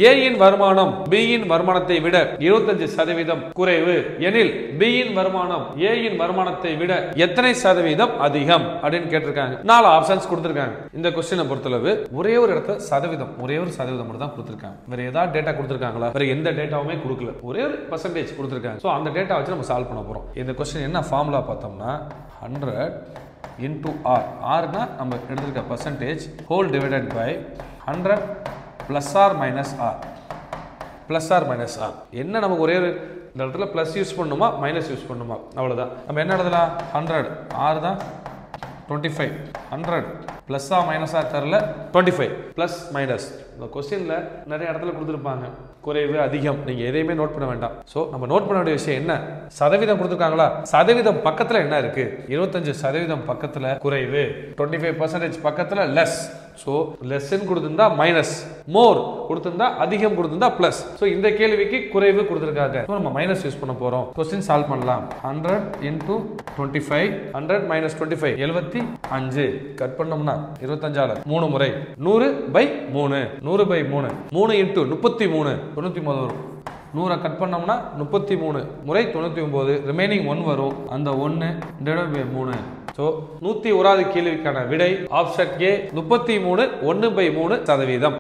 A இன் வருமானம் B இன் வருமானத்தை விட 25% குறைவு எனில் B இன் வருமானம் A இன் வருமானத்தை விட எத்தனை சதவீதம் அதிகம் அப்படின்னு கேட்டிருக்காங்க. 4 ஆப்ஷன்ஸ் கொடுத்திருக்காங்க. இந்த क्वेश्चन பொறுத்தளவு ஒரே ஒரு இடத்துல சதவீதம் மட்டும் தான் கொடுத்திருக்காங்க. வேற ஏதாவது டேட்டா கொடுத்திருக்காங்களா? வேற எந்த டேட்டாவுமே கொடுக்கல. ஒரே ஒரு பெர்சன்டேஜ் கொடுத்திருக்காங்க. சோ அந்த டேட்டா வச்சு நம்ம சால்வ் பண்ண போறோம். இந்த क्वेश्चन என்ன ஃபார்முலா பார்த்தோம்னா 100 into R. R னா நம்ம எடுத்துக்க percentage whole divided by 100 plus or minus R. Plus or minus R. என்ன நமக்கு ஒரே ஒரு இந்த இடத்துல பிளஸ் யூஸ் பண்ணுமா மைனஸ் யூஸ் பண்ணுமா அவ்வளவுதான். நம்ம என்ன எழுதலாம் 100 R தான் 25 100 பிளஸ் ஆ மைனஸ் ஆ தெரியல 25 பிளஸ் மைனஸ். இந்த क्वेश्चनல நிறைய இடத்துல கொடுத்திருப்பாங்க குறைவு அதிகம் நீங்க எதையுமே நோட் பண்ண வேண்டாம். சோ நம்ம நோட் பண்ண வேண்டிய விஷயம் என்ன சதவீதம் கொடுத்திருக்காங்களா சதவீதம் பக்கத்துல என்ன இருக்கு 25% பக்கத்துல குறைவு 25% பக்கத்துல லெஸ். சோ லெஸ் கொடுத்திருந்தா மைனஸ் மோர் கொடுத்திருந்தா அதிகம் கொடுத்திருந்தா பிளஸ். சோ இந்த கேள்விக்கு குறைவு கொடுத்திருக்காங்க. சோ நம்ம மைனஸ் யூஸ் பண்ண போறோம். क्वेश्चन சால்வ் பண்ணலாம் 100 into 25 100 minus 25 75 கட் பண்ணோம்னா 25 ஆல 3 முறை 100/3 100/3 3 into 33 99 வரும். 100 கட் பண்ணோம்னா 33 முறை 99 ரிமைனிங் 1 வரும். அந்த 1 divided by 3. சோ 101வது கேள்விக்கான விடை ஆப்ஷன் ஏ 33 1/3%.